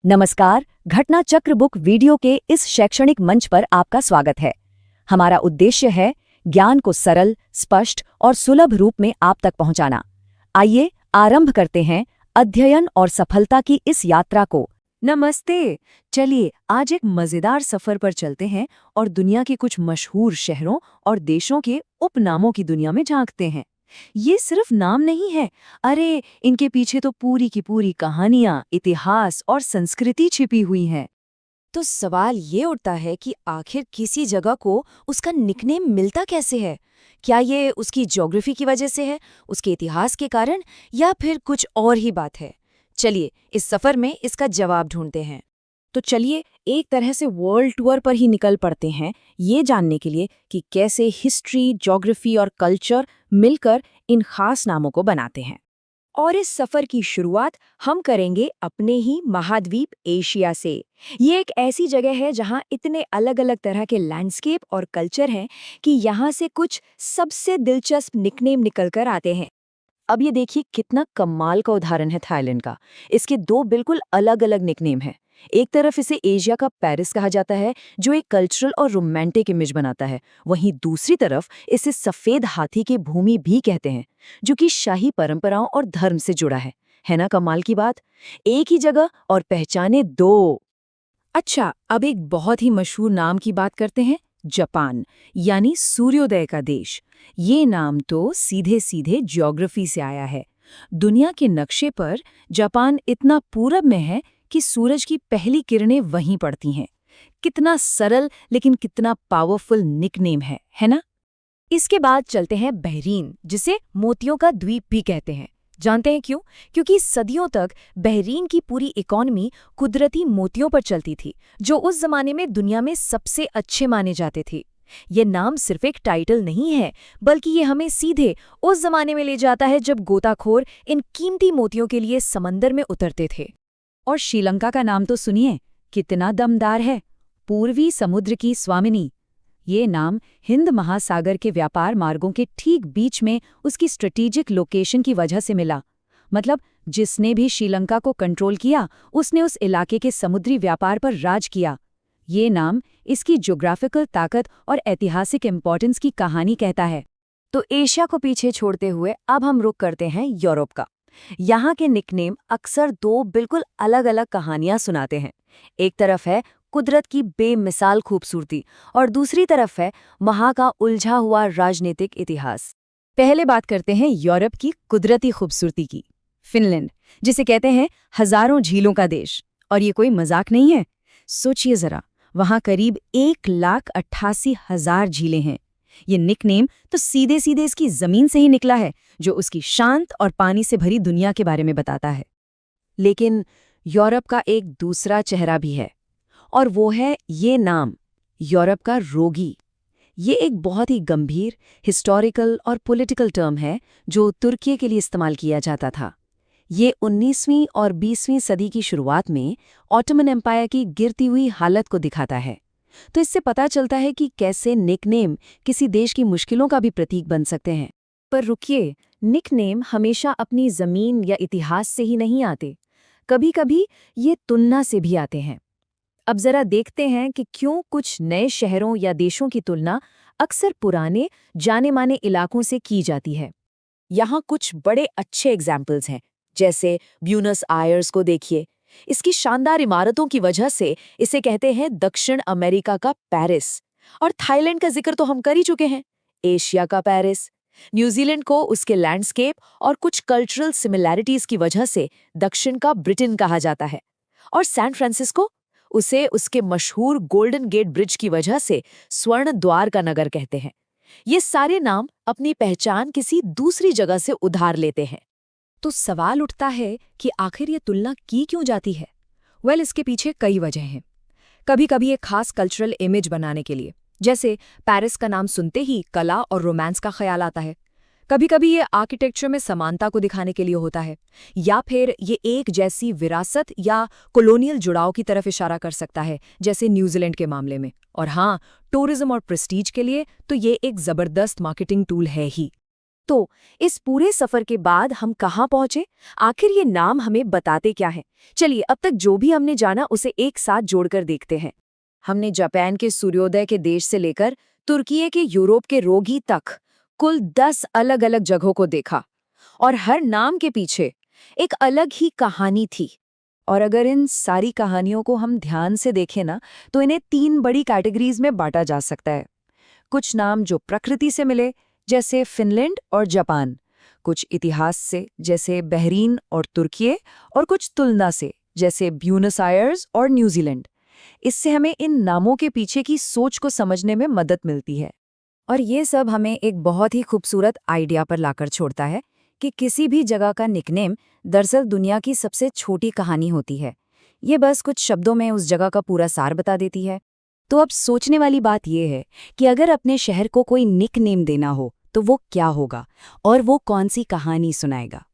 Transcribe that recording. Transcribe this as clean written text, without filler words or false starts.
नमस्कार, घटना चक्र बुक वीडियो के इस शैक्षणिक मंच पर आपका स्वागत है। हमारा उद्देश्य है ज्ञान को सरल, स्पष्ट और सुलभ रूप में आप तक पहुंचाना। आइए आरंभ करते हैं अध्ययन और सफलता की इस यात्रा को। नमस्ते। चलिए आज एक मजेदार सफर पर चलते हैं और दुनिया के कुछ मशहूर शहरों और देशों के उपनामों की दुनिया में झांकते हैं। ये सिर्फ नाम नहीं है, अरे इनके पीछे तो पूरी की पूरी कहानियां, इतिहास और संस्कृति छिपी हुई हैं। तो सवाल ये उठता है कि आखिर किसी जगह को उसका निकनेम मिलता कैसे है? क्या ये उसकी ज्योग्राफी की वजह से है, उसके इतिहास के कारण, या फिर कुछ और ही बात है? चलिए इस सफर में इसका जवाब ढूंढते हैं। तो चलिए एक तरह से वर्ल्ड टूर पर ही निकल पड़ते हैं, ये जानने के लिए कि कैसे हिस्ट्री, ज्योग्राफी और कल्चर मिलकर इन खास नामों को बनाते हैं। और इस सफर की शुरुआत हम करेंगे अपने ही महाद्वीप एशिया से। ये एक ऐसी जगह है जहाँ इतने अलग अलग तरह के लैंडस्केप और कल्चर हैं कि यहाँ से कुछ सबसे दिलचस्प निकनेम निकलकर आते हैं। अब ये देखिए कितना कमाल का उदाहरण है थाईलैंड का। इसके दो बिल्कुल अलग अलग निकनेम हैं। एक तरफ इसे एशिया का पेरिस कहा जाता है, जो एक कल्चरल और रोमांटिक इमेज बनाता है। वहीं दूसरी तरफ इसे सफेद हाथी की भूमि भी कहते हैं, जो कि शाही परंपराओं और धर्म से जुड़ा है ना कमाल की बात। एक ही जगह और पहचाने दो। अच्छा, अब एक बहुत ही मशहूर नाम की बात करते हैं, जापान, यानी सूर्योदय का देश। ये नाम तो सीधे सीधे ज्योग्राफी से आया है। दुनिया के नक्शे पर जापान इतना पूरब में है कि सूरज की पहली किरणें वहीं पड़ती हैं। कितना सरल लेकिन कितना पावरफुल निकनेम है ना? इसके बाद चलते हैं बहरीन, जिसे मोतियों का द्वीप भी कहते हैं। जानते हैं क्यों? क्योंकि सदियों तक बहरीन की पूरी इकोनॉमी कुदरती मोतियों पर चलती थी, जो उस जमाने में दुनिया में सबसे अच्छे माने जाते थे। ये नाम सिर्फ एक टाइटल नहीं है, बल्कि ये हमें सीधे उस जमाने में ले जाता है जब गोताखोर इन कीमती मोतियों के लिए समंदर में उतरते थे। और श्रीलंका का नाम तो सुनिए, कितना दमदार है, पूर्वी समुद्र की स्वामिनी। ये नाम हिंद महासागर के व्यापार मार्गों के ठीक बीच में उसकी स्ट्रेटेजिक लोकेशन की वजह से मिला। मतलब जिसने भी श्रीलंका को कंट्रोल किया, उसने उस इलाके के समुद्री व्यापार पर राज किया। ये नाम इसकी ज्योग्राफिकल ताकत और ऐतिहासिक इम्पोर्टेंस की कहानी कहता है। तो एशिया को पीछे छोड़ते हुए अब हम रुख करते हैं यूरोप का। यहाँ के निकनेम अक्सर दो बिल्कुल अलग अलग कहानियां सुनाते हैं। एक तरफ है कुदरत की बेमिसाल खूबसूरती और दूसरी तरफ है वहाँ का उलझा हुआ राजनीतिक इतिहास। पहले बात करते हैं यूरोप की कुदरती खूबसूरती की। फिनलैंड, जिसे कहते हैं हजारों झीलों का देश, और ये कोई मजाक नहीं है। सोचिए जरा, वहाँ करीब 1,88,000 झीलें हैं। ये निकनेम तो सीधे सीधे इसकी जमीन से ही निकला है, जो उसकी शांत और पानी से भरी दुनिया के बारे में बताता है। लेकिन यूरोप का एक दूसरा चेहरा भी है, और वो है ये नाम, यूरोप का रोगी। ये एक बहुत ही गंभीर हिस्टोरिकल और पॉलिटिकल टर्म है जो तुर्की के लिए इस्तेमाल किया जाता था। ये 19वीं और 20वीं सदी की शुरुआत में ऑटोमन एम्पायर की गिरती हुई हालत को दिखाता है। तो इससे पता चलता है कि कैसे निकनेम किसी देश की मुश्किलों का भी प्रतीक बन सकते हैं। पर रुकिए, निकनेम हमेशा अपनी जमीन या इतिहास से ही नहीं आते। कभी कभी ये तुलना से भी आते हैं। अब जरा देखते हैं कि क्यों कुछ नए शहरों या देशों की तुलना अक्सर पुराने जाने माने इलाकों से की जाती है। यहाँ कुछ बड़े अच्छे एग्जाम्पल्स हैं, जैसे ब्यूनस आयर्स को देखिए। इसकी शानदार इमारतों की वजह से इसे कहते हैं दक्षिण अमेरिका का पेरिस। और थाईलैंड का जिक्र तो हम कर ही चुके हैं, एशिया का पेरिस। न्यूजीलैंड को उसके लैंडस्केप और कुछ कल्चरल सिमिलैरिटीज की वजह से दक्षिण का ब्रिटेन कहा जाता है। और सैन फ्रांसिस्को, उसे उसके मशहूर गोल्डन गेट ब्रिज की वजह से स्वर्ण द्वार का नगर कहते हैं। ये सारे नाम अपनी पहचान किसी दूसरी जगह से उधार लेते हैं। तो सवाल उठता है कि आखिर ये तुलना की क्यों जाती है? इसके पीछे कई वजह हैं। कभी कभी एक खास कल्चरल इमेज बनाने के लिए, जैसे पेरिस का नाम सुनते ही कला और रोमांस का ख्याल आता है। कभी कभी ये आर्किटेक्चर में समानता को दिखाने के लिए होता है, या फिर ये एक जैसी विरासत या कॉलोनियल जुड़ाव की तरफ इशारा कर सकता है, जैसे न्यूजीलैंड के मामले में। और हाँ, टूरिज्म और प्रेस्टीज के लिए तो ये एक जबरदस्त मार्केटिंग टूल है ही। तो इस पूरे सफर के बाद हम कहाँ पहुंचे? आखिर ये नाम हमें बताते क्या हैं? चलिए अब तक जो भी हमने जाना उसे एक साथ जोड़कर देखते हैं। हमने जापान के सूर्योदय के देश से लेकर तुर्की के यूरोप के रोगी तक कुल 10 अलग-अलग जगहों को देखा और हर नाम के पीछे एक अलग ही कहानी थी। और अगर इन सारी कहानियों को हम ध्यान से देखें ना, तो इन्हें 3 बड़ी कैटेगरीज में बांटा जा सकता है। कुछ नाम जो प्रकृति से मिले, जैसे फिनलैंड और जापान, कुछ इतिहास से, जैसे बहरीन और तुर्की, और कुछ तुलना से, जैसे ब्यूनस आयर्स और न्यूजीलैंड। इससे हमें इन नामों के पीछे की सोच को समझने में मदद मिलती है। और ये सब हमें एक बहुत ही खूबसूरत आइडिया पर लाकर छोड़ता है कि किसी भी जगह का निकनेम दरअसल दुनिया की सबसे छोटी कहानी होती है। ये बस कुछ शब्दों में उस जगह का पूरा सार बता देती है। तो अब सोचने वाली बात यह है कि अगर अपने शहर को कोई निकनेम देना हो तो वो क्या होगा और वो कौन सी कहानी सुनाएगा।